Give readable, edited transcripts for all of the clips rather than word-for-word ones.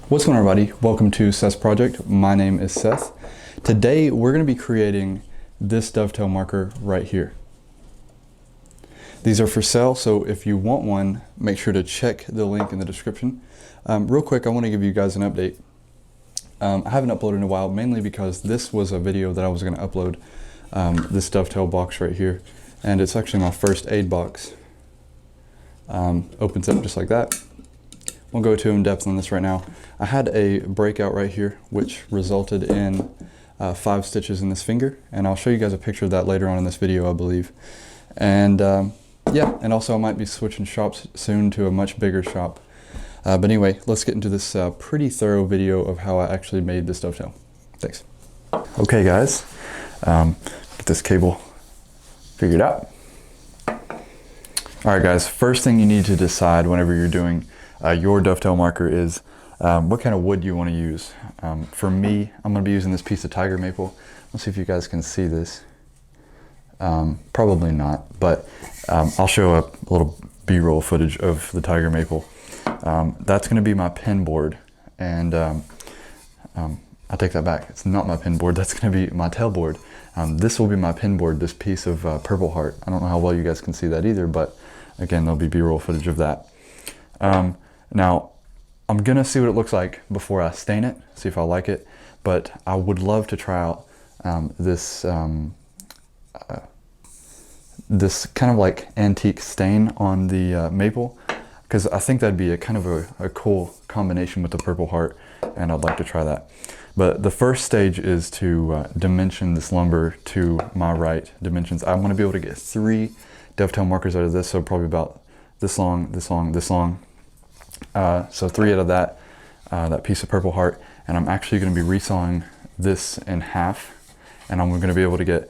What's going on, everybody? Welcome to Seth's project. My name is Seth. Today we're going to be creating this dovetail marker right here. These are for sale, so if you want one, make sure to check the link in the description. Real quick, I want to give you guys an update. I haven't uploaded in a while, mainly because this was a video that I was going to upload, this dovetail box right here, and it's actually my first aid box. Opens up just like that. Won't go too in depth on this right now. I had a breakout right here, which resulted in 5 stitches in this finger, and I'll show you guys a picture of that later on in this video, I believe. And yeah, and also I might be switching shops soon to a much bigger shop. But anyway, let's get into this pretty thorough video of how I actually made this dovetail. Thanks. Okay guys, get this cable figured out. All right guys, first thing you need to decide whenever you're doing your dovetail marker is what kind of wood you want to use. For me, I'm going to be using this piece of tiger maple. Let's see if you guys can see this. Probably not, but I'll show a little B-roll footage of the tiger maple. That's going to be my pin board, and I take that back. It's not my pin board. That's going to be my tail board. This will be my pin board, this piece of purple heart. I don't know how well you guys can see that either, but again, there'll be B-roll footage of that. Now, I'm gonna see what it looks like before I stain it, see if I like it, but I would love to try out this kind of like antique stain on the maple, because I think that'd be a kind of a cool combination with the purple heart, and I'd like to try that. But the first stage is to dimension this lumber to my right dimensions. I want to be able to get 3 dovetail markers out of this, so probably about this long, this long, this long. So 3 out of that piece of purple heart, and I'm actually going to be resawing this in half, and I'm going to be able to get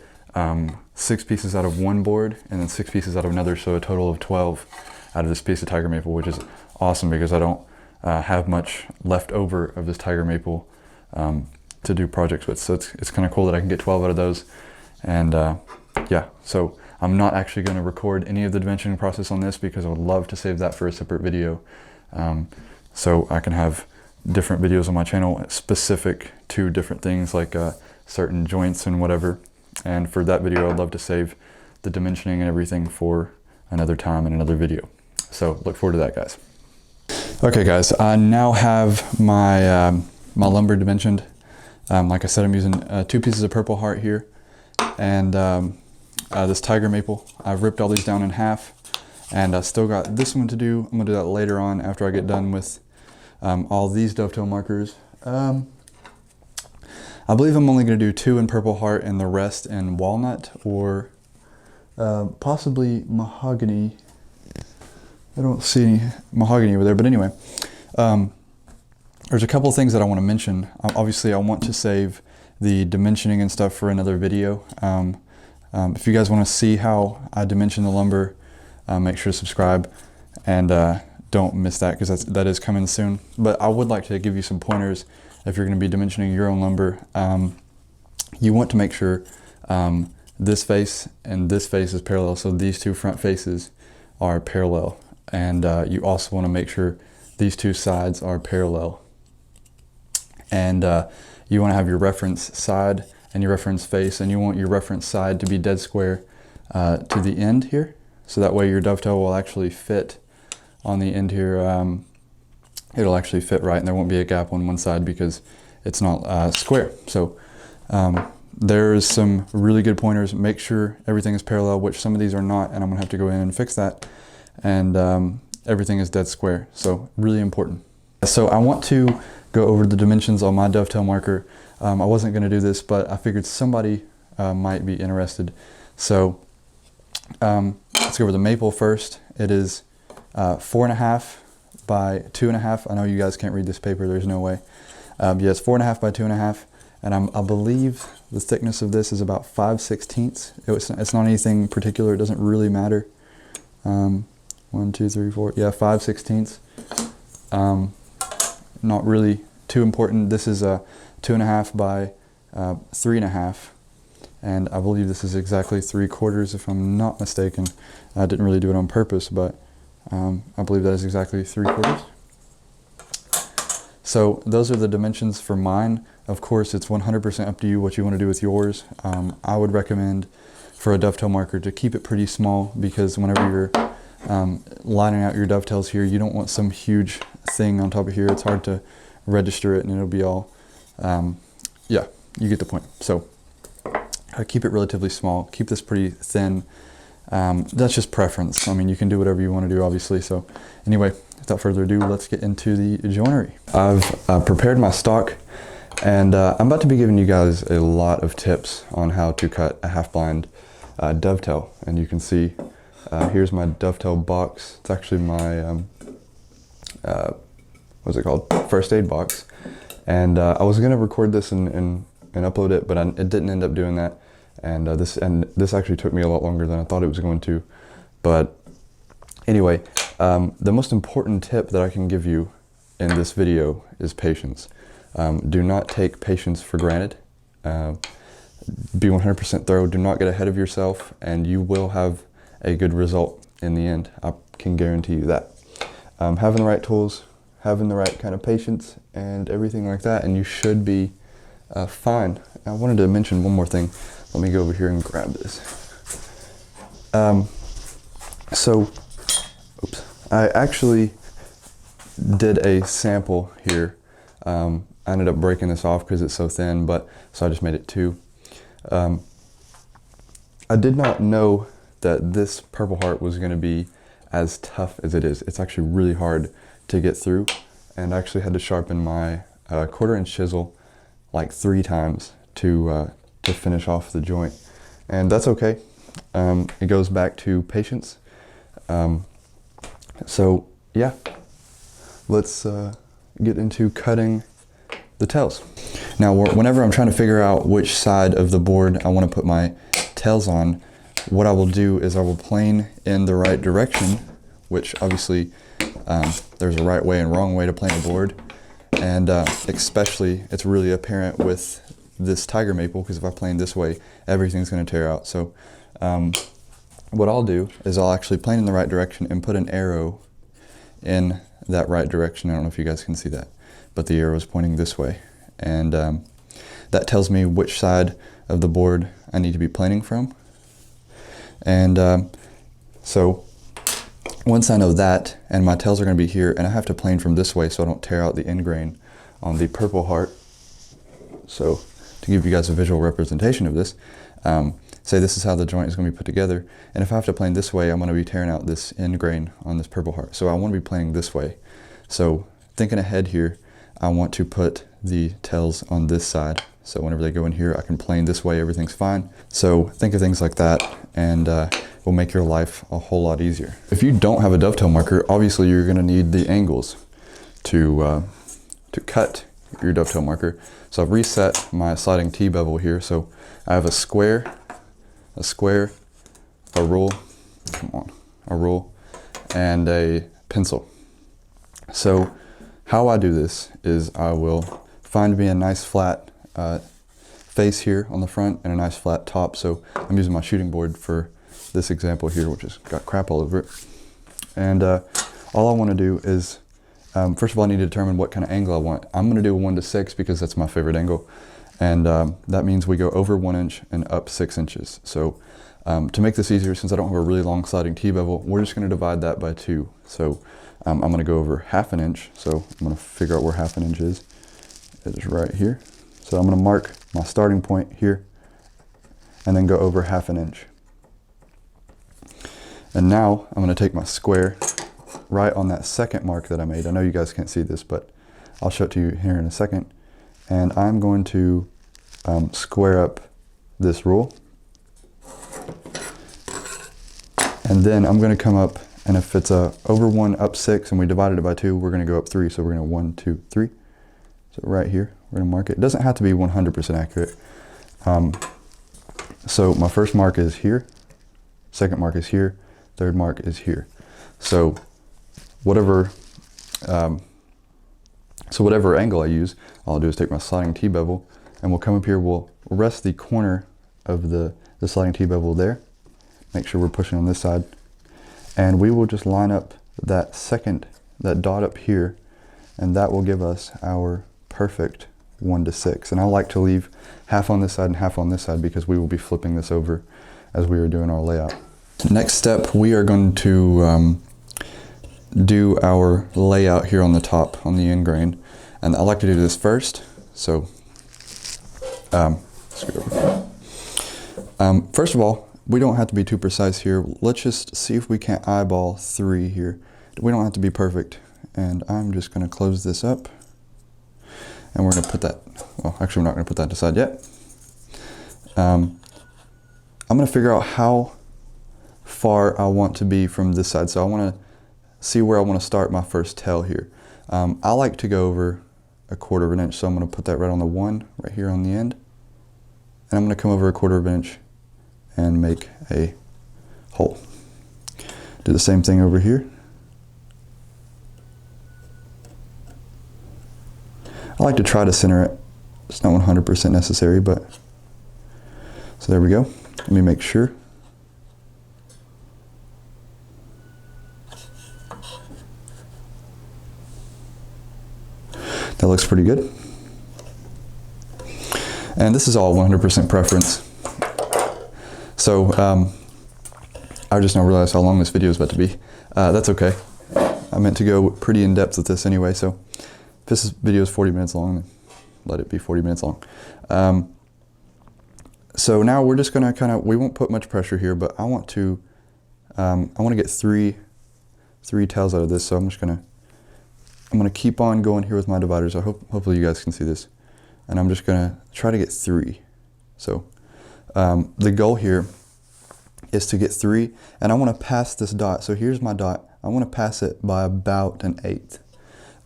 6 pieces out of one board and then 6 pieces out of another, so a total of 12 out of this piece of tiger maple, which is awesome because I don't have much left over of this tiger maple to do projects with. So it's kind of cool that I can get 12 out of those. And yeah, so I'm not actually going to record any of the dimensioning process on this because I would love to save that for a separate video. So I can have different videos on my channel specific to different things like certain joints and whatever. And for that video, I'd love to save the dimensioning and everything for another time in another video. So look forward to that, guys. Okay guys, I now have my my lumber dimensioned. Like I said, I'm using 2 pieces of purple heart here and this tiger maple. I've ripped all these down in half, and I still got this one to do. I'm gonna do that later on after I get done with all these dovetail markers. I believe I'm only gonna do 2 in purple heart and the rest in walnut or possibly mahogany. I don't see any mahogany over there, but anyway, there's a couple of things that I want to mention. Obviously, I want to save the dimensioning and stuff for another video. If you guys want to see how I dimension the lumber, make sure to subscribe and don't miss that, because that is coming soon. But I would like to give you some pointers if you're going to be dimensioning your own lumber. You want to make sure this face and this face is parallel, so these 2 front faces are parallel, and you also want to make sure these 2 sides are parallel. And you want to have your reference side and your reference face, and you want your reference side to be dead square to the end here, so that way your dovetail will actually fit on the end here. It'll actually fit right, and there won't be a gap on one side because it's not square. So there's some really good pointers. Make sure everything is parallel, which some of these are not, and I'm gonna have to go in and fix that. And everything is dead square, so really important. So I want to go over the dimensions on my dovetail marker. I wasn't going to do this, but I figured somebody might be interested. So let's go over the maple first. It is 4.5 by 2.5. I know you guys can't read this paper, there's no way. Yes, 4.5 by 2.5, and I believe the thickness of this is about 5/16. It's not anything particular, it doesn't really matter. 1, 2, 3, 4, yeah, 5/16. Not really too important. This is a 2.5 by 3.5, and I believe this is exactly 3/4 if I'm not mistaken. I didn't really do it on purpose, but I believe that is exactly 3/4. So those are the dimensions for mine. Of course, it's 100% up to you what you want to do with yours. I would recommend for a dovetail marker to keep it pretty small, because whenever you're lining out your dovetails here, you don't want some huge thing on top of here. It's hard to register it and it'll be all, yeah, you get the point. So keep it relatively small, keep this pretty thin. That's just preference. I mean, you can do whatever you want to do, obviously. So anyway, without further ado, let's get into the joinery. I've prepared my stock, and I'm about to be giving you guys a lot of tips on how to cut a half blind dovetail. And you can see here's my Dovetail box. It's actually my what's it called, first aid box. And I was gonna record this and upload it, but it didn't end up doing that. And this actually took me a lot longer than I thought it was going to. But anyway, the most important tip that I can give you in this video is patience. Do not take patience for granted. Be 100% thorough. Do not get ahead of yourself, and you will have a good result in the end. I can guarantee you that. Having the right tools, having the right kind of patience, and everything like that, and you should be fine. I wanted to mention one more thing. Let me go over here and grab this. Oops. I actually did a sample here. I ended up breaking this off because it's so thin, so I just made it two. I did not know that this Purple Heart was going to be as tough as it is. It's actually really hard to get through, and I actually had to sharpen my 1/4-inch chisel like 3 times to finish off the joint, and that's okay. It goes back to patience. So yeah, let's get into cutting the tails. Now, whenever I'm trying to figure out which side of the board I want to put my tails on, what I will do is I will plane in the right direction, which obviously there's a right way and wrong way to plane a board, and especially it's really apparent with this tiger maple, because if I plane this way, everything's going to tear out. So what I'll do is I'll actually plane in the right direction and put an arrow in that right direction. I don't know if you guys can see that, but the arrow is pointing this way, and that tells me which side of the board I need to be planing from. And so once I know that, and my tails are going to be here, and I have to plane from this way so I don't tear out the end grain on the Purple Heart. So to give you guys a visual representation of this, say this is how the joint is going to be put together, and if I have to plane this way, I'm going to be tearing out this end grain on this Purple Heart. So I want to be planing this way. So thinking ahead here, I want to put the tails on this side. So whenever they go in here, I can plane this way, everything's fine. So think of things like that, and will make your life a whole lot easier. If you don't have a dovetail marker, obviously you're going to need the angles to cut your dovetail marker. So I've reset my sliding T-bevel here. So I have a square, a rule, a rule, and a pencil. So how I do this is I will find me a nice flat face here on the front and a nice flat top. So I'm using my shooting board for this example here, which has got crap all over it. And all I want to do is, first of all, I need to determine what kind of angle I want. I'm going to do a 1 to 6 because that's my favorite angle. And that means we go over 1 inch and up 6 inches. So to make this easier, since I don't have a really long sliding T-bevel, we're just going to divide that by 2. So I'm going to go over 1/2 inch. So I'm going to figure out where 1/2 inch is. It is right here. So I'm going to mark my starting point here and then go over 1/2 inch. And now I'm going to take my square right on that second mark that I made. I know you guys can't see this, but I'll show it to you here in a second. And I'm going to square up this rule. And then I'm going to come up, and if it's over 1, up 6, and we divided it by 2, we're going to go up 3. So we're going to 1, 2, 3. So right here, we're going to mark it. It doesn't have to be 100% accurate. So my first mark is here, second mark is here, third mark is here. So whatever angle I use, all I'll do is take my sliding T-bevel, and we'll come up here, we'll rest the corner of the sliding T-bevel there. Make sure we're pushing on this side. And we will just line up that dot up here, and that will give us our perfect 1 to 6. And I like to leave half on this side and half on this side because we will be flipping this over as we are doing our layout. Next step, we are going to do our layout here on the top, on the end grain. And I like to do this first, so scoot over. First of all, we don't have to be too precise here. Let's just see if we can't eyeball 3 here. We don't have to be perfect. And I'm just going to close this up. And we're going to put that, well, actually we're not going to put that aside yet. I'm going to figure out how far I want to be from this side. So I want to see where I want to start my first tail here. I like to go over 1/4 inch, so I'm going to put that right on the 1 right here on the end. And I'm going to come over 1/4 inch and make a hole. Do the same thing over here. I like to try to center it. It's not 100% necessary, but so there we go. Let me make sure. That looks pretty good. And this is all 100% preference. So I just now realized how long this video is about to be. That's okay. I meant to go pretty in depth with this anyway, so if this video is 40 minutes long, then let it be 40 minutes long. So now we're just gonna we won't put much pressure here, but I want to get three tails out of this, so I'm gonna keep on going here with my dividers. Hopefully you guys can see this. And I'm just gonna try to get 3. So the goal here is to get 3, and I wanna pass this dot. So here's my dot. I wanna pass it by about 1/8.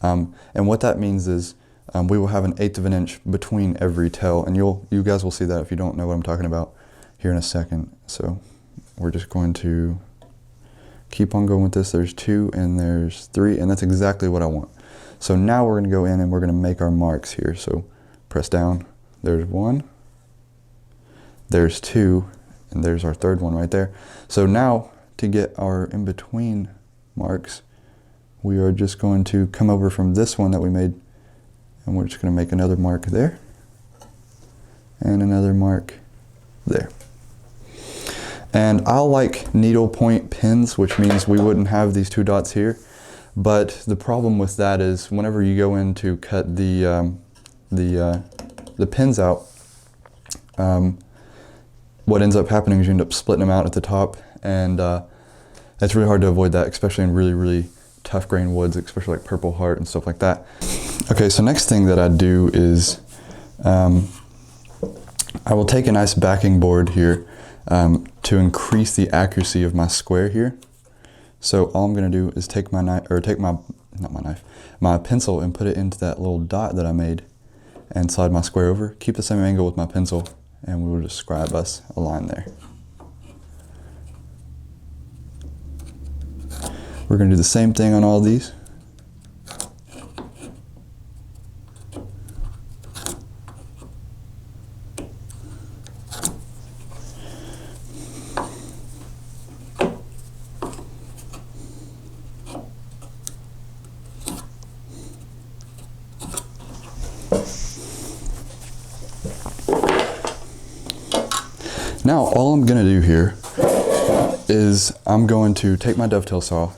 And what that means is we will have 1/8 of an inch between every tail, and you guys will see that if you don't know what I'm talking about here in a second. So we're just going to keep on going with this. There's 2 and there's 3, and that's exactly what I want. So now we're gonna go in and we're gonna make our marks here. So press down, there's 1, there's 2, and there's our 3rd one right there. So now to get our in-between marks, we are just going to come over from this one that we made, and we're just gonna make another mark there, and another mark there. And I like needle point pins, which means we wouldn't have these 2 dots here. But the problem with that is whenever you go in to cut the pins out, what ends up happening is you end up splitting them out at the top, and it's really hard to avoid that, especially in really, really tough grain woods, especially like Purple Heart and stuff like that. Okay, so next thing that I do is I will take a nice backing board here to increase the accuracy of my square here. So all I'm gonna do is take my knife, or take my pencil and put it into that little dot that I made and slide my square over. Keep the same angle with my pencil, and we will just scribe us a line there. We're gonna do the same thing on all these. Now all I'm gonna do here is I'm going to take my dovetail saw,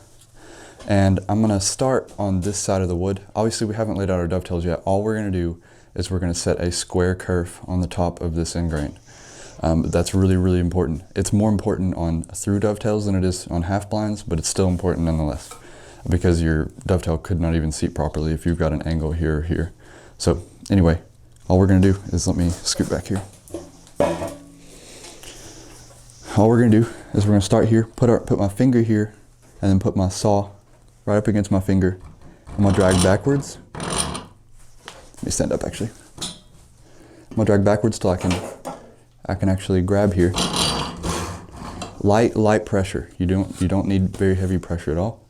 and I'm gonna start on this side of the wood. Obviously we haven't laid out our dovetails yet. All we're gonna do is we're gonna set a square kerf on the top of this end grain. That's really, really important. It's more important on through dovetails than it is on half blinds, but it's still important nonetheless, because your dovetail could not even seat properly if you've got an angle here or here. So anyway, all we're gonna do is, let me scoot back here. All we're gonna do is we're gonna start here, put my finger here, and then put my saw right up against my finger. I'm gonna drag backwards. Let me stand up actually. I'm gonna drag backwards till I can actually grab here. Light pressure. You don't need very heavy pressure at all.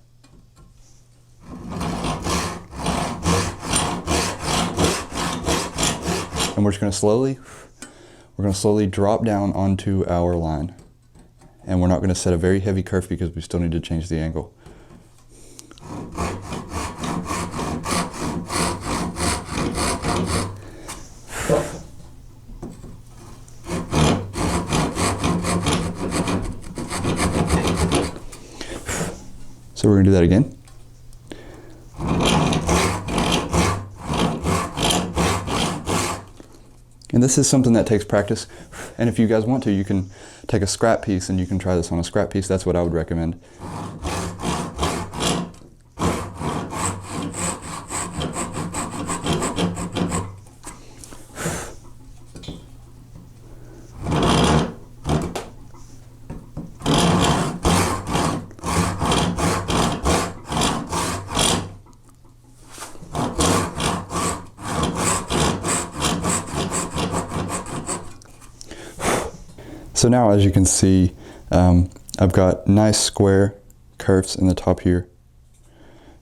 And we're just gonna slowly drop down onto our line. And we're not going to set a very heavy kerf because we still need to change the angle. So we're gonna do that again. And this is something that takes practice. And if you guys want to, you can take a scrap piece and you can try this on a scrap piece. That's what I would recommend. So now, as you can see, I've got nice square curves in the top here.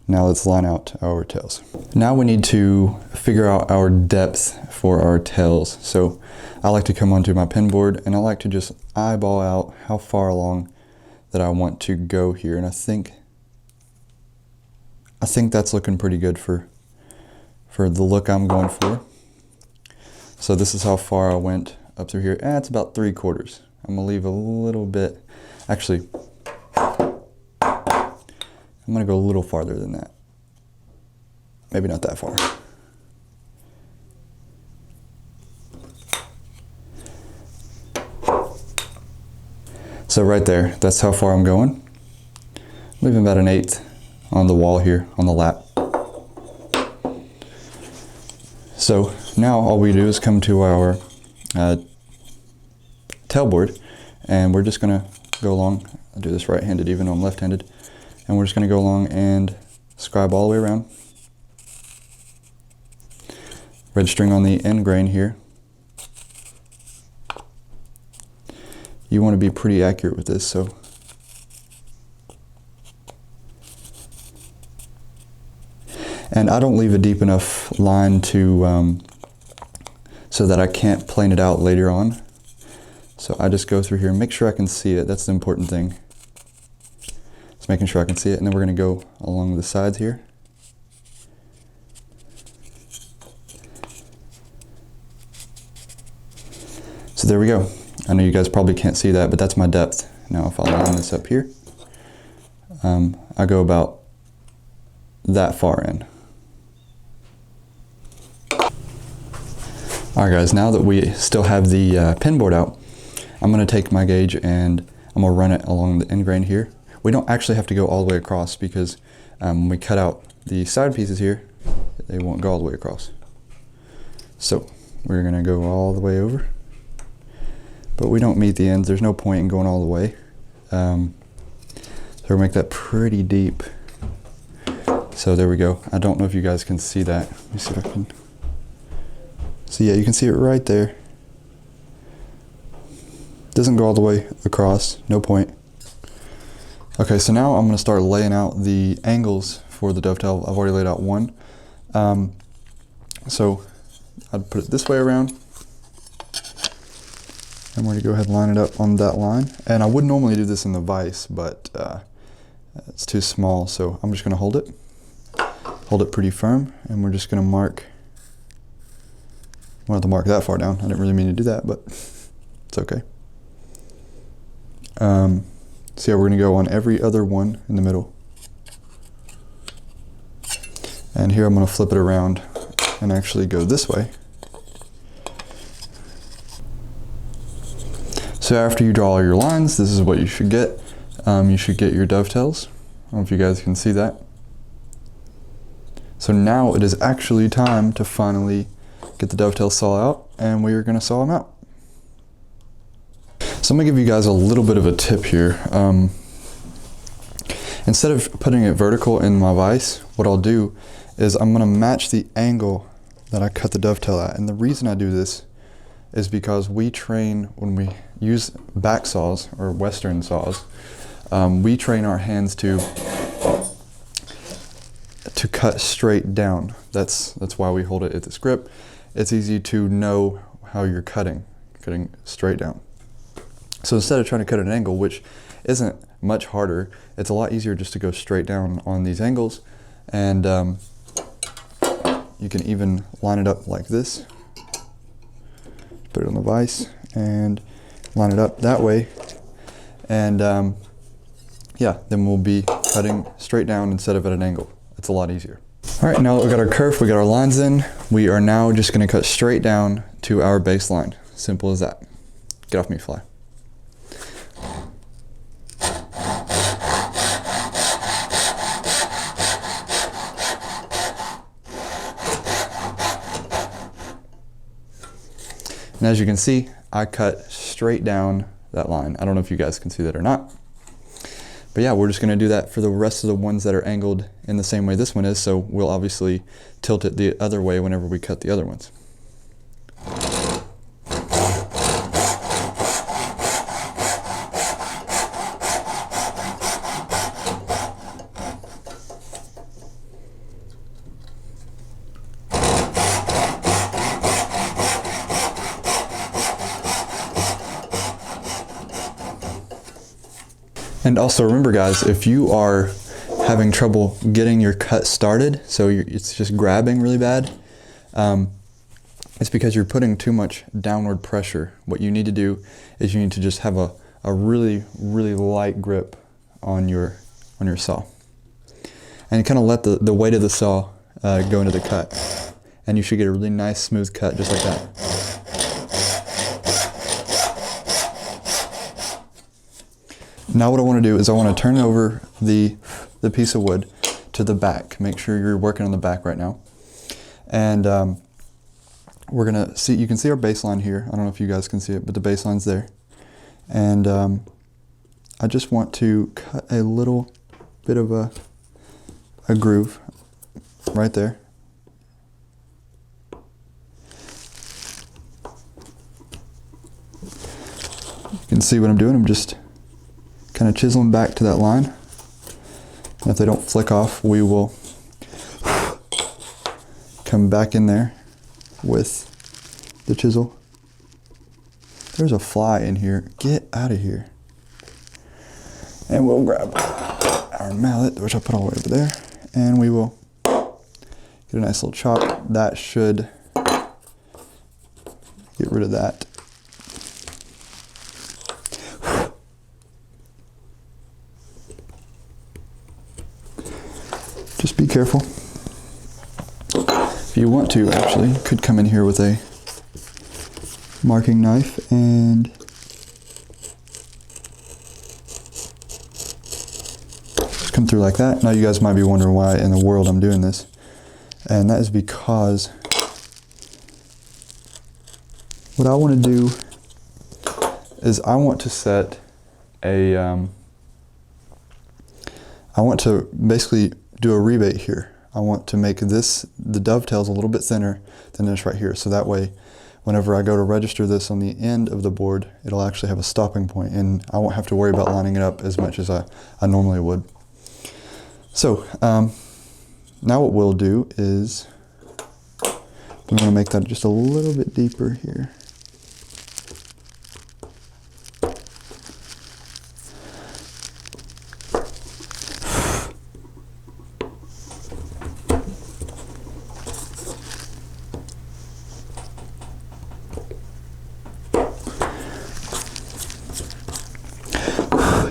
Now let's line out our tails. Now we need to figure out our depth for our tails. So I like to come onto my pin board and I like to just eyeball out how far along that I want to go here. And I think that's looking pretty good for the look I'm going for. So this is how far I went up through here. It's about 3/4. I'm gonna leave a little bit. Actually, I'm gonna go a little farther than that. Maybe not that far. So right there, that's how far I'm going. Leaving about 1/8 on the wall here, on the lap. So now all we do is come to our tailboard, and we're just gonna go along. I'll do this right-handed even though I'm left-handed, and we're just gonna go along and scribe all the way around, registering on the end grain here. You want to be pretty accurate with this, so and I don't leave a deep enough line to so that I can't plane it out later on. So I just go through here and make sure I can see it. That's the important thing. Just making sure I can see it. And then we're going to go along the sides here. So there we go. I know you guys probably can't see that, but that's my depth. Now if I line this up here, I go about that far in. Alright guys, now that we still have the pin board out, I'm going to take my gauge and I'm going to run it along the end grain here. We don't actually have to go all the way across because when we cut out the side pieces here, they won't go all the way across. So we're going to go all the way over, but we don't meet the ends. There's no point in going all the way. So we'll make that pretty deep. So there we go. I don't know if you guys can see that. Let me see if I can. So yeah, you can see it right there. Doesn't go all the way across, no point. Okay, so now I'm going to start laying out the angles for the dovetail. I've already laid out one. So I'd put it this way around. I'm going to go ahead and line it up on that line. And I would normally do this in the vise, but it's too small, so I'm just going to hold it pretty firm, and we're just going to mark. I wanted to mark that far down. I didn't really mean to do that, but it's okay. So yeah, we're going to go on every other one in the middle. And here I'm going to flip it around and actually go this way. So after you draw all your lines, this is what you should get. You should get your dovetails. I don't know if you guys can see that. So now it is actually time to finally get the dovetail saw out, and we are going to saw them out. So I'm going to give you guys a little bit of a tip here. Instead of putting it vertical in my vise, what I'll do is I'm going to match the angle that I cut the dovetail at. And the reason I do this is because we train, when we use back saws or Western saws, we train our hands to cut straight down. That's why we hold it at this grip. It's easy to know how you're cutting straight down. So instead of trying to cut at an angle, which isn't much harder, it's a lot easier just to go straight down on these angles. And you can even line it up like this. Put it on the vise and line it up that way. And yeah, then we'll be cutting straight down instead of at an angle. It's a lot easier. All right, now that we got our kerf, we got our lines in, we are now just gonna cut straight down to our baseline. Simple as that. Get off me, fly. And as you can see, I cut straight down that line. I don't know if you guys can see that or not. But yeah, we're just gonna do that for the rest of the ones that are angled in the same way this one is, so we'll obviously tilt it the other way whenever we cut the other ones. And also remember guys, if you are having trouble getting your cut started, so it's just grabbing really bad, it's because you're putting too much downward pressure. What you need to do is you need to just have a really, really light grip on your saw. And you kind of let the weight of the saw go into the cut. And you should get a really nice smooth cut just like that. Now what I want to do is I want to turn over the piece of wood to the back. Make sure you're working on the back right now. And we're going to see, you can see our baseline here. I don't know if you guys can see it, but the baseline's there. And I just want to cut a little bit of a groove right there. You can see what I'm doing. I'm just kind of chiseling back to that line. And if they don't flick off, we will come back in there with the chisel. There's a fly in here. Get out of here. And we'll grab our mallet, which I put all the way over there, and we will get a nice little chop. That should get rid of that. Just be careful. If you want to, actually, you could come in here with a marking knife and just come through like that. Now you guys might be wondering why in the world I'm doing this. And that is because what I want to do is I want to set a, I want to basically do a rebate here. I want to make this, the dovetails a little bit thinner than this right here. So that way, whenever I go to register this on the end of the board, it'll actually have a stopping point and I won't have to worry about lining it up as much as I normally would. So now what we'll do is we want to make that just a little bit deeper here.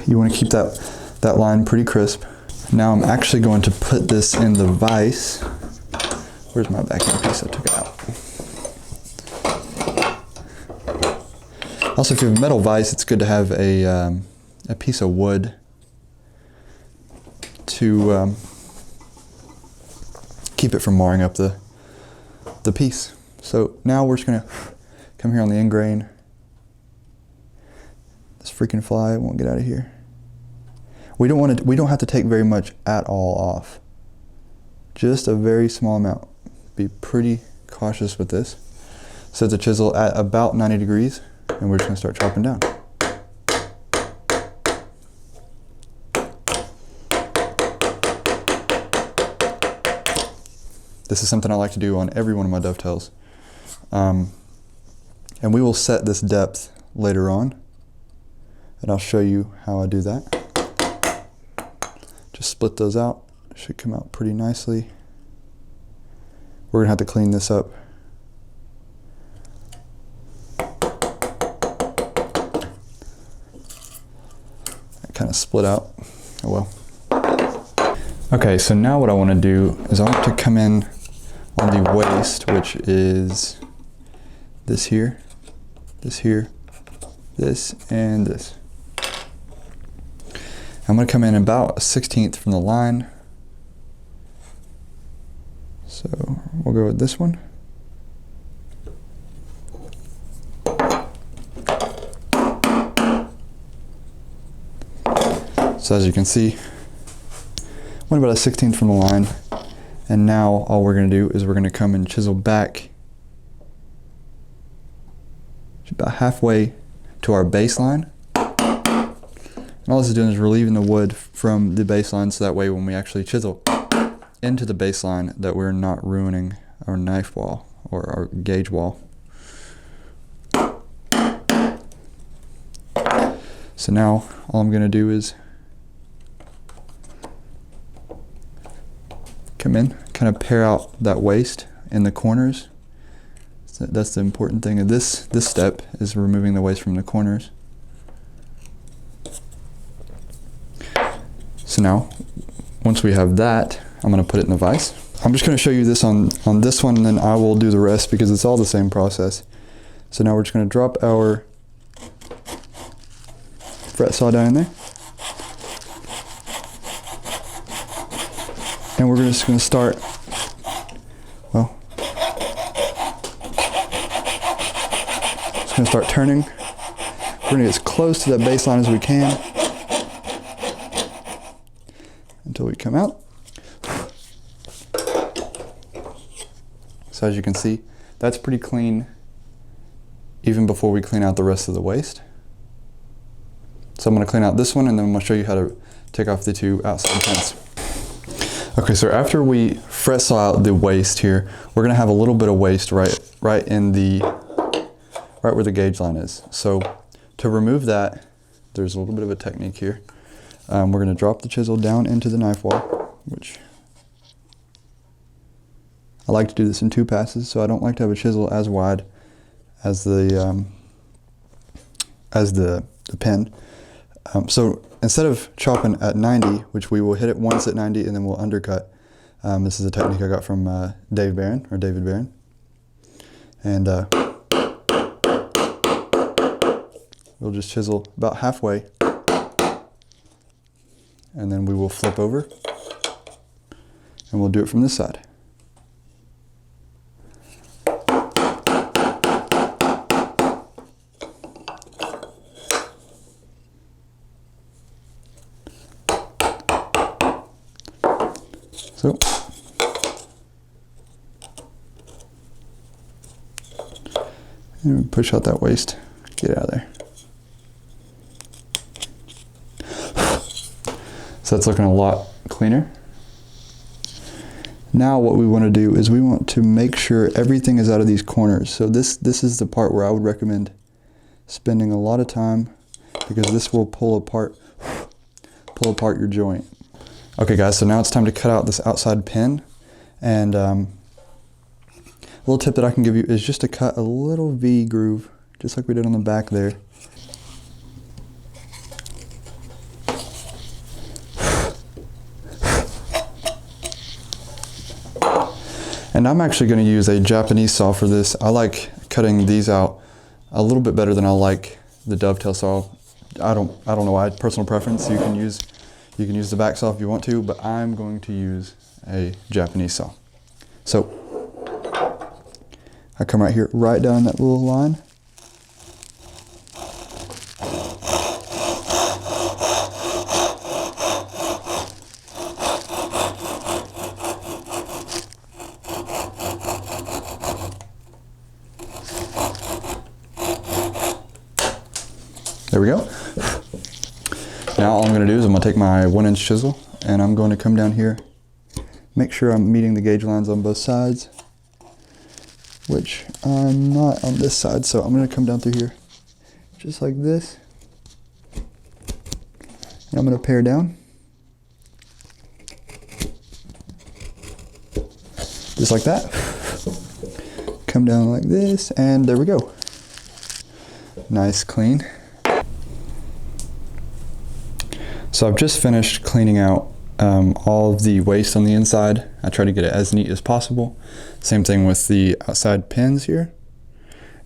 You want to keep that line pretty crisp. Now I'm actually going to put this in the vise. Where's my backing piece? I took it out. Also, if you have a metal vise, it's good to have a piece of wood to keep it from marring up the piece. So now we're just going to come here on the end grain. This freaking fly won't get out of here. We don't have to take very much at all off. Just a very small amount. Be pretty cautious with this. Set the chisel at about 90 degrees and we're just gonna start chopping down. This is something I like to do on every one of my dovetails. And we will set this depth later on. And I'll show you how I do that. Just split those out. It should come out pretty nicely. We're gonna have to clean this up. It kind of split out. Oh well. Okay, so now what I want to do is I want to come in on the waist, which is this here, this, and this. I'm going to come in about 1/16 from the line. So we'll go with this one. So as you can see, went about 1/16 from the line, and now all we're going to do is we're going to come and chisel back about halfway to our baseline. And all this is doing is relieving the wood from the baseline, so that way when we actually chisel into the baseline that we're not ruining our knife wall or our gauge wall. So now all I'm going to do is come in, kind of pare out that waist in the corners. So that's the important thing of this step, is removing the waist from the corners. So now, once we have that, I'm going to put it in the vise. I'm just going to show you this on this one, and then I will do the rest because it's all the same process. So now we're just going to drop our fret saw down in there. And we're just going to start, well, just going to start turning. We're going to get as close to that baseline as we can until we come out. So as you can see, that's pretty clean even before we clean out the rest of the waist. So I'm going to clean out this one, and then I'm going to show you how to take off the two outside pins. Okay, so after we fret saw out the waist here, we're going to have a little bit of waste right where the gauge line is. So to remove that, there's a little bit of a technique here. We're going to drop the chisel down into the knife wall, which I like to do this in 2 passes, so I don't like to have a chisel as wide as the pin. So instead of chopping at 90, which we will hit it once at 90 and then we'll undercut. This is a technique I got from David Barron. And we'll just chisel about halfway, and then we will flip over, and we'll do it from this side. So, and push out that waist, get out of there. So that's looking a lot cleaner. Now what we want to do is we want to make sure everything is out of these corners. So this is the part where I would recommend spending a lot of time, because this will pull apart your joint. Okay guys, so now it's time to cut out this outside pin, and a little tip that I can give you is just to cut a little V groove, just like we did on the back there. And I'm actually going to use a Japanese saw for this. I like cutting these out a little bit better than I like the dovetail saw. I don't know why, personal preference. You can use the back saw if you want to, but I'm going to use a Japanese saw. So I come right here, right down that little line. There we go. Now all I'm going to do is I'm going to take my 1-inch chisel, and I'm going to come down here, make sure I'm meeting the gauge lines on both sides, which I'm not on this side, so I'm going to come down through here just like this, and I'm going to pare down just like that, come down like this, and there we go. Nice, clean. So I've just finished cleaning out all of the waste on the inside. I try to get it as neat as possible. Same thing with the outside pins here.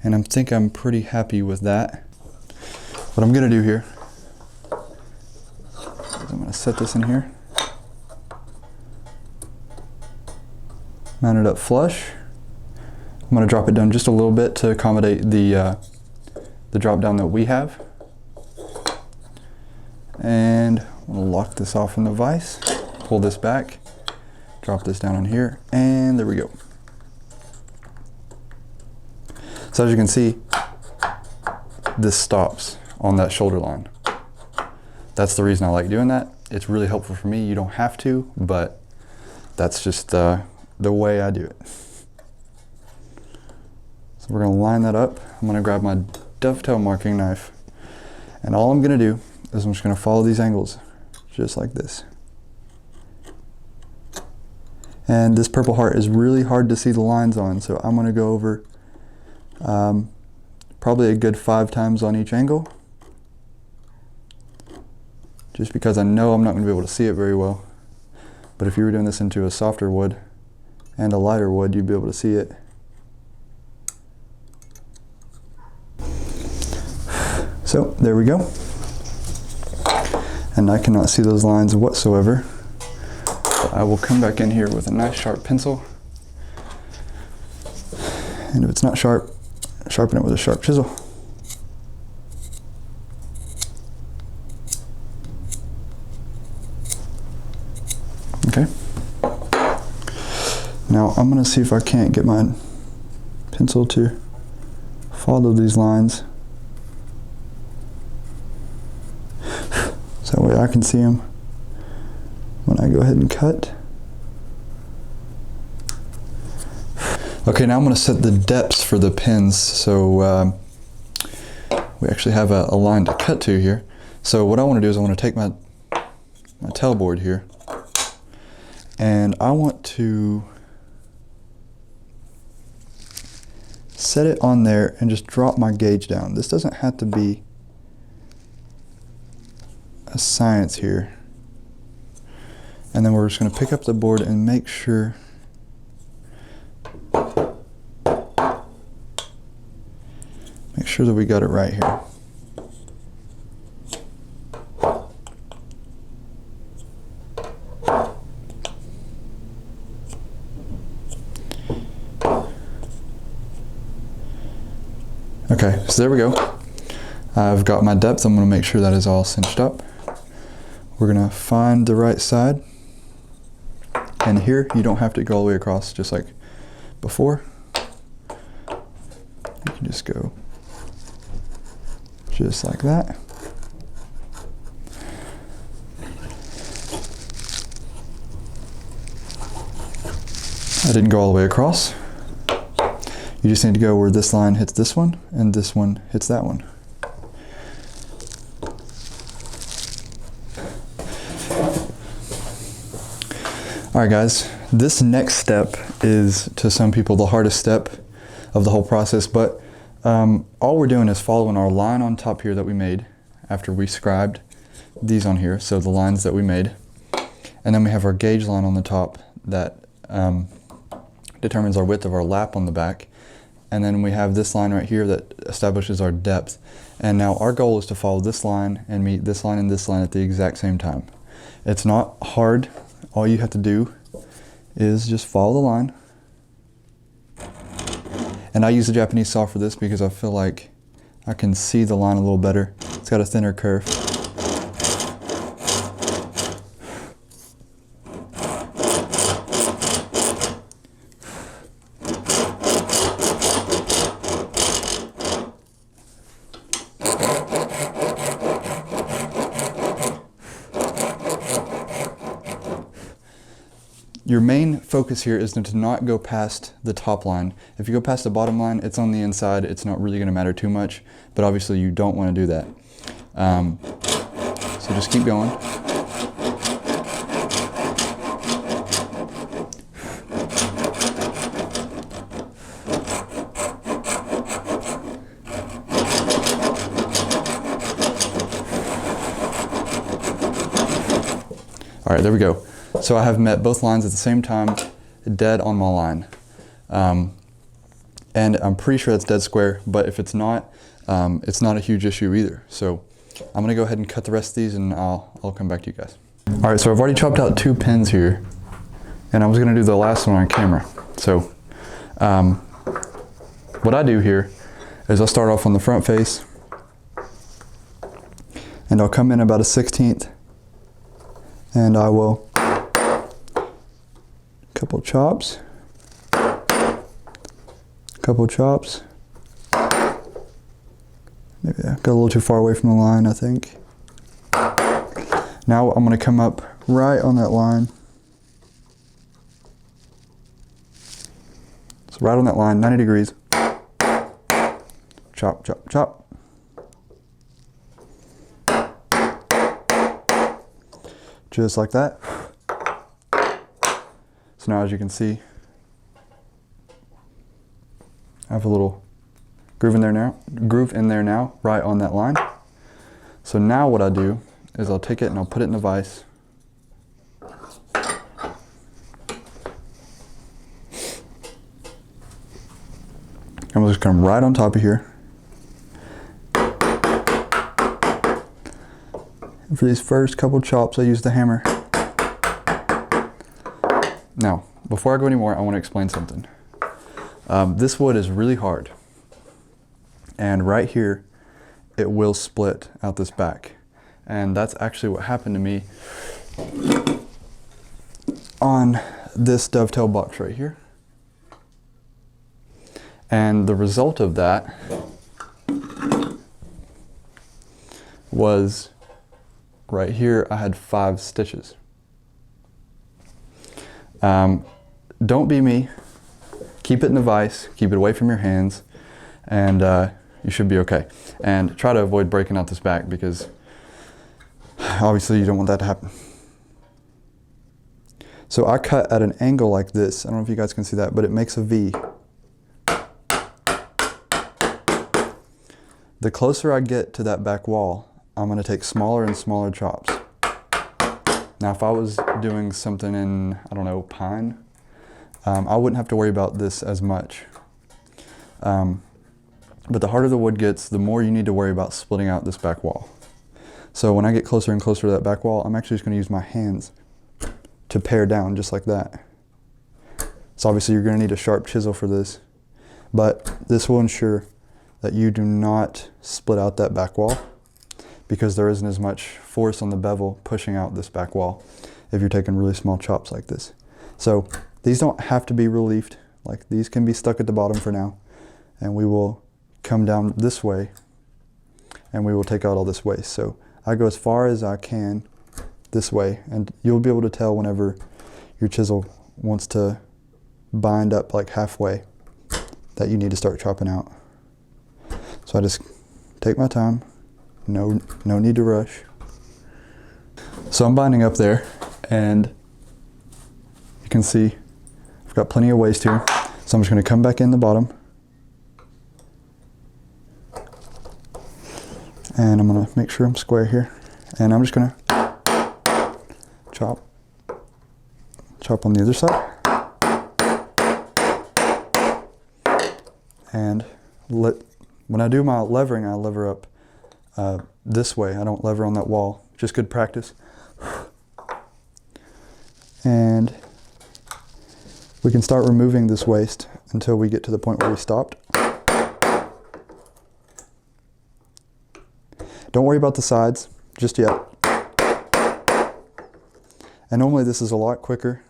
And I think I'm pretty happy with that. What I'm gonna do here is I'm gonna set this in here. Mount it up flush. I'm gonna drop it down just a little bit to accommodate the drop down that we have. And I'm gonna lock this off in the vise, pull this back, drop this down on here, and there we go. So as you can see, this stops on that shoulder line. That's the reason I like doing that. It's really helpful for me. You don't have to, but that's just the way I do it. So we're gonna line that up. I'm gonna grab my dovetail marking knife, and all I'm gonna do is I'm just gonna follow these angles, just like this. And this purple heart is really hard to see the lines on, so I'm gonna go over probably a good 5 times on each angle, just because I know I'm not gonna be able to see it very well. But if you were doing this into a softer wood and a lighter wood, you'd be able to see it. So there we go. And I cannot see those lines whatsoever. But I will come back in here with a nice sharp pencil. And if it's not sharp, sharpen it with a sharp chisel. Okay. Now I'm going to see if I can't get my pencil to follow these lines. So that way I can see them when I go ahead and cut. Okay, now I'm going to set the depths for the pins, so we actually have a line to cut to here. So what I want to do is I want to take my tail board here, and I want to set it on there and just drop my gauge down. This doesn't have to be a science here. And then we're just going to pick up the board and make sure that we got it right here. Okay, so there we go. I've got my depth. I'm going to make sure that is all cinched up. We're going to find the right side. And here, you don't have to go all the way across, just like before. You can just go just like that. I didn't go all the way across. You just need to go where this line hits this one, and this one hits that one. Alright guys, this next step is, to some people, the hardest step of the whole process, but all we're doing is following our line on top here that we made after we scribed these on here, so the lines that we made. And then we have our gauge line on the top that determines our width of our lap on the back. And then we have this line right here that establishes our depth. And now our goal is to follow this line and meet this line and this line at the exact same time. It's not hard. All you have to do is just follow the line. And I use the Japanese saw for this because I feel like I can see the line a little better. It's got a thinner curve. Your main focus here is to not go past the top line. If you go past the bottom line, it's on the inside. It's not really going to matter too much, but obviously you don't want to do that. So just keep going. All right, there we go. So I have met both lines at the same time, dead on my line. And I'm pretty sure that's dead square, but if it's not a huge issue either. So I'm gonna go ahead and cut the rest of these and I'll come back to you guys. All right, so I've already chopped out 2 pins here, and I was gonna do the last one on camera. So what I do here is I'll start off on the front face, and I'll come in about a 1/16, and I will couple chops, maybe I got a little too far away from the line, I think. Now I'm going to come up right on that line. So right on that line, 90 degrees. Chop, chop, chop. Just like that. So now, as you can see, I have a little groove in there now, right on that line. So now what I do is I'll take it and I'll put it in a vise. I'm just going right on top of here. And for these first couple chops, I use the hammer. Now, before I go anymore, I want to explain something. This wood is really hard. And right here, it will split out this back. And that's actually what happened to me on this Dovetail box right here. And the result of that was right here, I had 5 stitches. Don't be me. Keep it in the vise, keep it away from your hands, and you should be okay. And try to avoid breaking out this back, because obviously you don't want that to happen. So I cut at an angle like this. I don't know if you guys can see that, but it makes a V. The closer I get to that back wall, I'm going to take smaller and smaller chops. Now if I was doing something in, I don't know, pine, I wouldn't have to worry about this as much. But the harder the wood gets, the more you need to worry about splitting out this back wall. So when I get closer and closer to that back wall, I'm actually just going to use my hands to pare down just like that. So obviously you're going to need a sharp chisel for this, but this will ensure that you do not split out that back wall, because there isn't as much force on the bevel pushing out this back wall if you're taking really small chops like this. So these don't have to be reliefed. Like, these can be stuck at the bottom for now, and we will come down this way and we will take out all this waste. So I go as far as I can this way, and you'll be able to tell whenever your chisel wants to bind up like halfway that you need to start chopping out. So I just take my time, no need to rush. So I'm binding up there, and you can see I've got plenty of waste here. So I'm just going to come back in the bottom, and I'm going to make sure I'm square here, and I'm just going to chop on the other side, and when I do my levering, I lever up this way. I don't lever on that wall. Just good practice. And we can start removing this waste until we get to the point where we stopped. Don't worry about the sides just yet. And normally this is a lot quicker,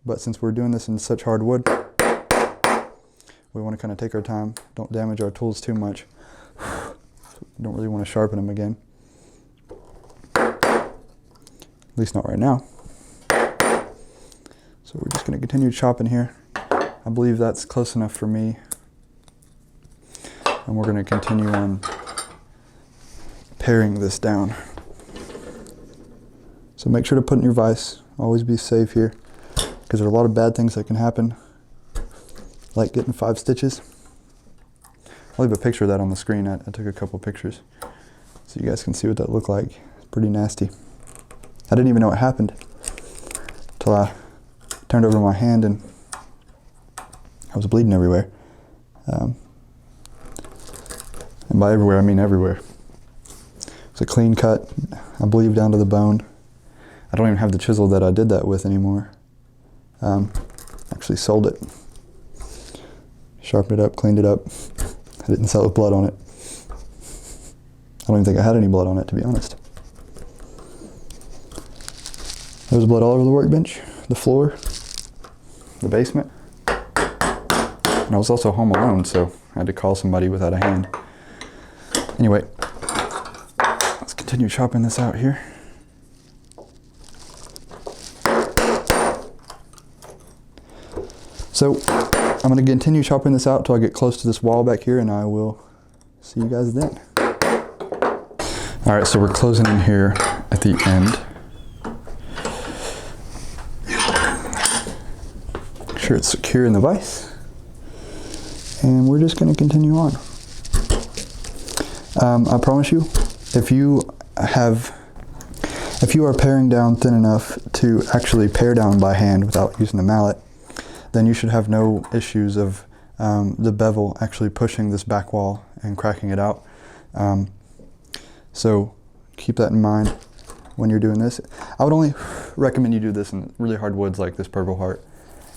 but since we're doing this in such hard wood, we want to kind of take our time, don't damage our tools too much. Don't really want to sharpen them again. At least not right now. So we're just going to continue chopping here. I believe that's close enough for me. And we're going to continue on paring this down. So make sure to put in your vise. Always be safe here, because there are a lot of bad things that can happen, like getting 5 stitches. I'll leave a picture of that on the screen. I took a couple pictures so you guys can see what that looked like. It's pretty nasty. I didn't even know it happened. till I turned over my hand and I was bleeding everywhere. And by everywhere, I mean everywhere. It's a clean cut, I believe down to the bone. I don't even have the chisel that I did that with anymore. Actually sold it. Sharpened it up, cleaned it up. I didn't sell it with blood on it. I don't even think I had any blood on it, to be honest. There was blood all over the workbench, the floor, the basement. And I was also home alone, so I had to call somebody without a hand. Anyway, let's continue chopping this out here. So I'm going to continue chopping this out till I get close to this wall back here, and I will see you guys then. All right, so we're closing in here at the end. Make sure it's secure in the vise. And we're just going to continue on. I promise you, if you are paring down thin enough to actually pare down by hand without using a mallet, then you should have no issues of the bevel actually pushing this back wall and cracking it out. So keep that in mind when you're doing this. I would only recommend you do this in really hard woods like this Purple Heart.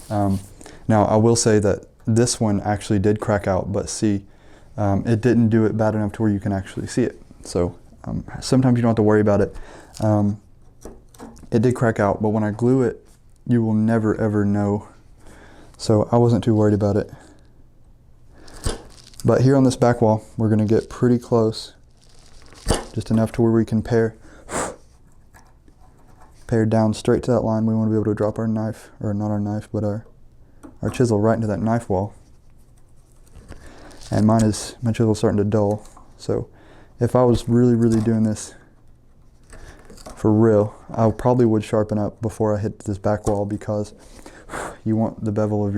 Now I will say that this one actually did crack out, but see, it didn't do it bad enough to where you can actually see it. So sometimes you don't have to worry about it. It did crack out, but when I glue it, you will never ever know. So I wasn't too worried about it. But here on this back wall, we're going to get pretty close, just enough to where we can pare down straight to that line. We want to be able to drop our knife, or not our knife, but our chisel right into that knife wall. And my chisel's starting to dull. So if I was really doing this for real, I probably would sharpen up before I hit this back wall, because you want the bevel of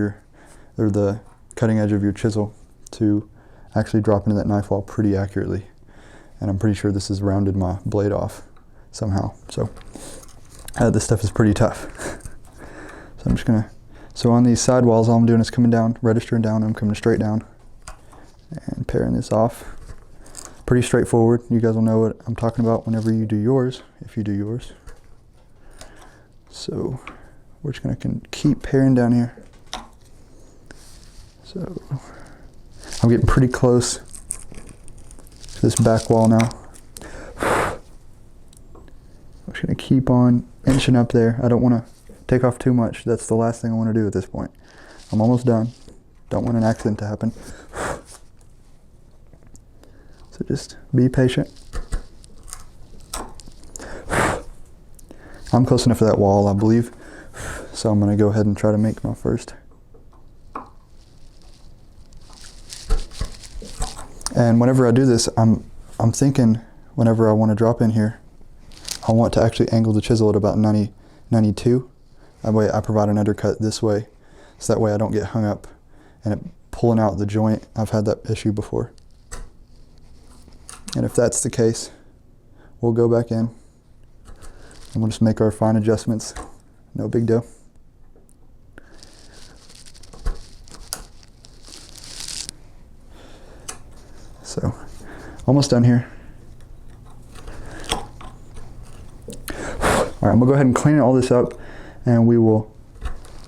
the cutting edge of your chisel to actually drop into that knife wall pretty accurately. And I'm pretty sure this has rounded my blade off somehow. So this stuff is pretty tough. So I'm just gonna, so on these side walls, all I'm doing is coming down, registering down, I'm coming straight down and paring this off. Pretty straightforward. You guys will know what I'm talking about whenever you do yours, if you do yours. So we're just gonna keep paring down here. So I'm getting pretty close to this back wall now. I'm just gonna keep on inching up there. I don't wanna take off too much. That's the last thing I wanna do at this point. I'm almost done. Don't want an accident to happen. So just be patient. I'm close enough to that wall, I believe. So I'm gonna go ahead and try to make my first. And whenever I do this, I'm thinking whenever I want to drop in here, I want to actually angle the chisel at about 92. That way I provide an undercut this way, so that way I don't get hung up and it pulling out the joint. I've had that issue before. And if that's the case, we'll go back in and we'll just make our fine adjustments. No big deal. So, almost done here. All right, I'm gonna go ahead and clean all this up and we will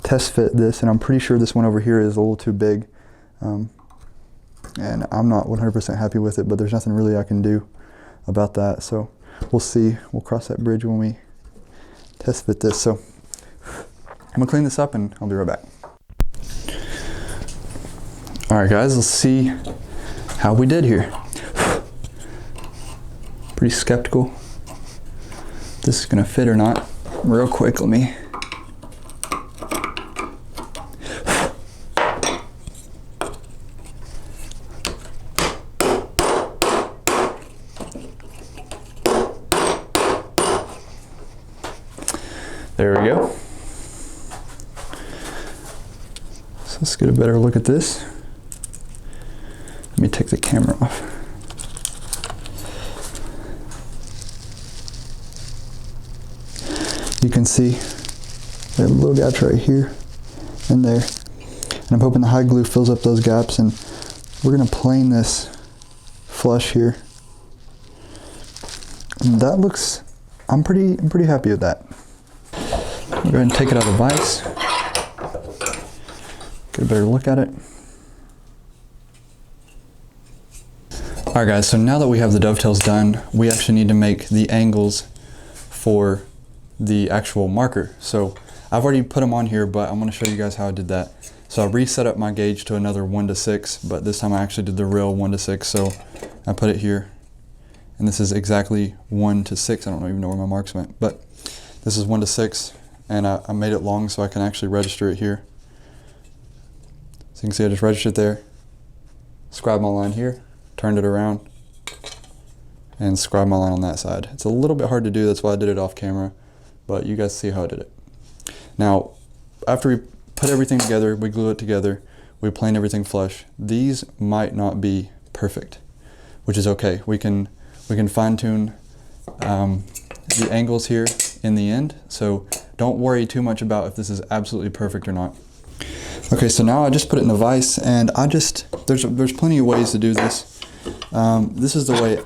test fit this. And I'm pretty sure this one over here is a little too big. And I'm not 100% happy with it, but there's nothing really I can do about that. So we'll see. We'll cross that bridge when we test fit this. So I'm gonna clean this up and I'll be right back. All right, guys, let's see how we did here. Pretty skeptical if this is gonna fit or not. Real quick, let me. There we go. So let's get a better look at this. Let me take the camera off. You can see There are little gaps right here and there. And I'm hoping the hide glue fills up those gaps, and we're gonna plane this flush here. And that looks, I'm pretty happy with that. We'll go ahead and take it out of the vise. Get a better look at it. Alright guys, so now that we have the dovetails done, we actually need to make the angles for the actual marker. So I've already put them on here, but I'm going to show you guys how I did that. So I reset up my gauge to another 1:6, but this time I actually did the real 1:6. So I put it here, and this is exactly 1:6. I don't even know where my marks went, but this is 1:6, and I made it long so I can actually register it here. So you can see I just registered there, scribed my line here, turned it around, and scribed my line on that side. It's a little bit hard to do, that's why I did it off camera, but you guys see how I did it. Now, after we put everything together, we glue it together, we plane everything flush. These might not be perfect, which is okay. We can fine tune the angles here in the end, so don't worry too much about if this is absolutely perfect or not. Okay, so now I just put it in the vise, and there's plenty of ways to do this. This is the way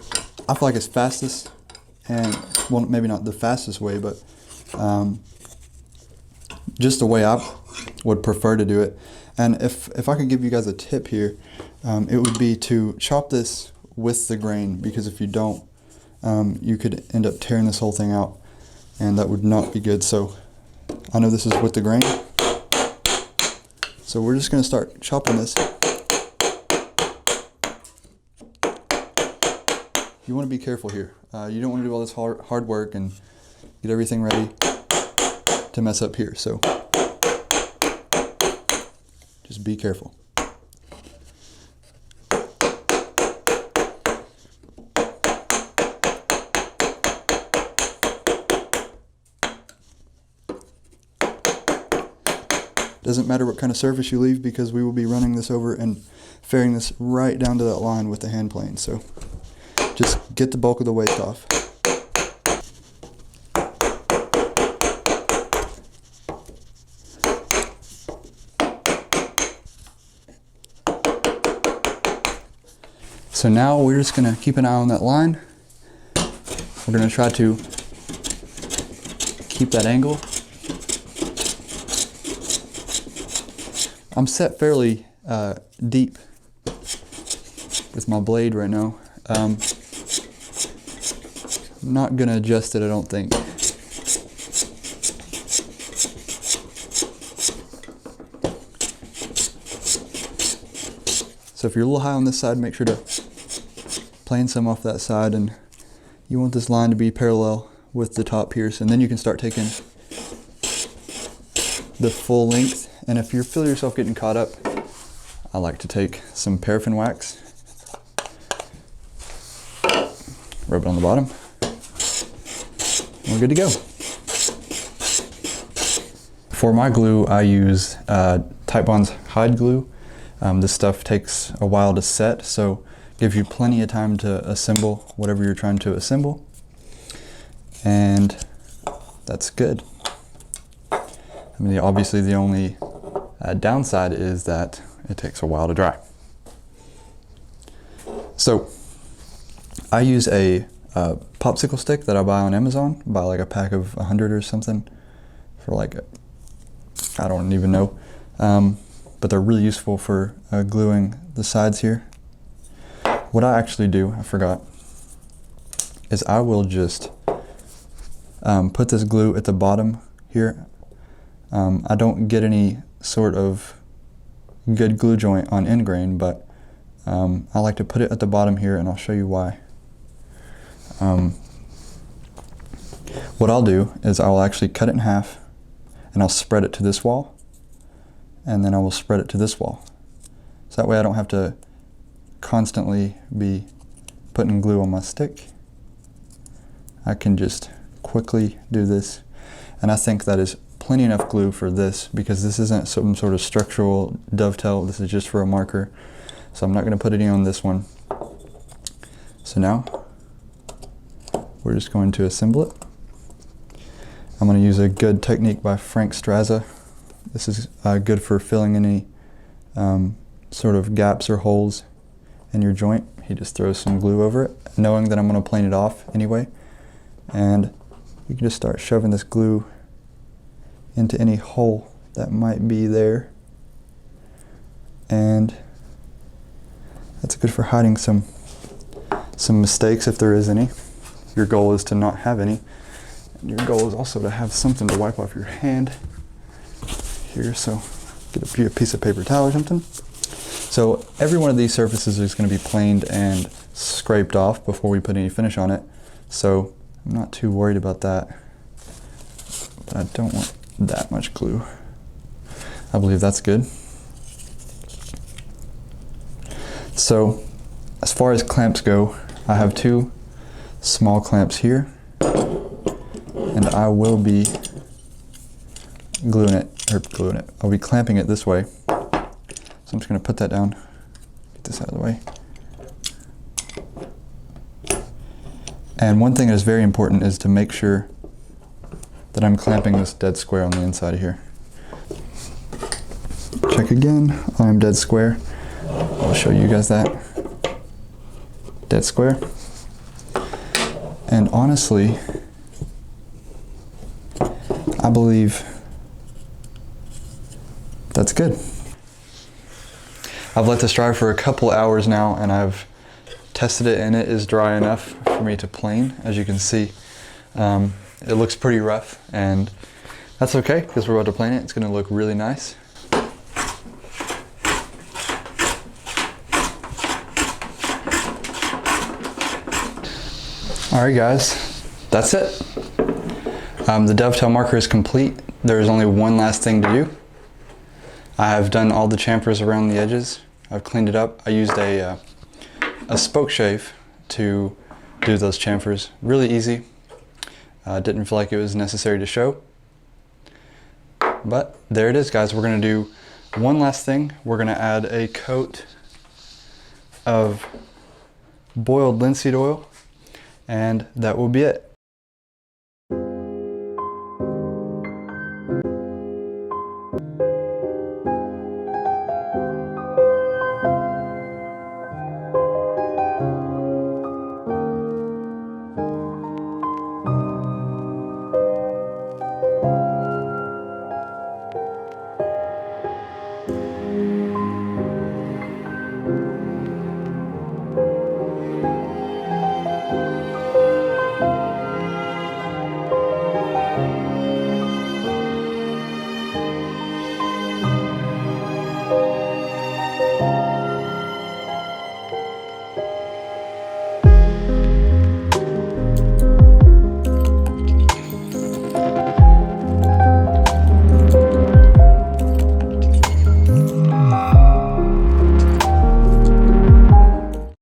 I feel like it's fastest, and well, maybe not the fastest way, but just the way I would prefer to do it. And if I could give you guys a tip here, it would be to chop this with the grain, because if you don't, you could end up tearing this whole thing out, and that would not be good. So I know this is with the grain, so we're just going to start chopping this. You want to be careful here. You don't want to do all this hard work and get everything ready to mess up here. So just be careful. Doesn't matter what kind of surface you leave, because we will be running this over and fairing this right down to that line with the hand plane. So just get the bulk of the waste off. So now we're just going to keep an eye on that line. We're going to try to keep that angle. I'm set fairly deep with my blade right now. I'm not going to adjust it, I don't think. So if you're a little high on this side, make sure to plane some off that side, and you want this line to be parallel with the top pierce, and then you can start taking the full length. And if you feel yourself getting caught up, I like to take some paraffin wax, rub it on the bottom, and we're good to go. For my glue, I use Type Bond's hide glue. This stuff takes a while to set, so gives you plenty of time to assemble whatever you're trying to assemble, and that's good. I mean, obviously the only downside is that it takes a while to dry. So I use a popsicle stick that I buy on Amazon, buy like a pack of 100 or something for like, I don't even know, but they're really useful for gluing the sides here. What I actually do, I forgot, is I will just put this glue at the bottom here. I don't get any sort of good glue joint on end grain, but I like to put it at the bottom here, and I'll show you why. What I'll do is I'll actually cut it in half, and I'll spread it to this wall, and then I will spread it to this wall. So that way I don't have to constantly be putting glue on my stick. I can just quickly do this, and I think that is plenty enough glue for this, because this isn't some sort of structural dovetail. This is just for a marker, so I'm not going to put any on this one. So now we're just going to assemble it, I'm going to use a good technique by Frank Strazza. This is good for filling any sort of gaps or holes in your joint. He just throws some glue over it, knowing that I'm going to plane it off anyway. And you can just start shoving this glue into any hole that might be there. And that's good for hiding some mistakes if there is any. Your goal is to not have any. And your goal is also to have something to wipe off your hand here. So get a piece of paper towel or something. So every one of these surfaces is going to be planed and scraped off before we put any finish on it. So I'm not too worried about that. But I don't want that much glue. I believe that's good. So as far as clamps go, I have 2 small clamps here, and I will be I'll be clamping it this way. So I'm just going to put that down, get this out of the way. And one thing that is very important is to make sure that I'm clamping this dead square on the inside of here. Check again, I'm dead square. I'll show you guys that. Dead square. And honestly, I believe that's good. I've let this dry for a couple hours now, and I've tested it, and it is dry enough for me to plane. As you can see, it looks pretty rough, and that's okay because we're about to plane it. It's going to look really nice. Alright guys, that's it. The dovetail marker is complete. There is only one last thing to do. I have done all the chamfers around the edges. I've cleaned it up. I used a spoke shave to do those chamfers. Really easy. Didn't feel like it was necessary to show. But there it is, guys. We're going to do one last thing. We're going to add a coat of boiled linseed oil, and that will be it.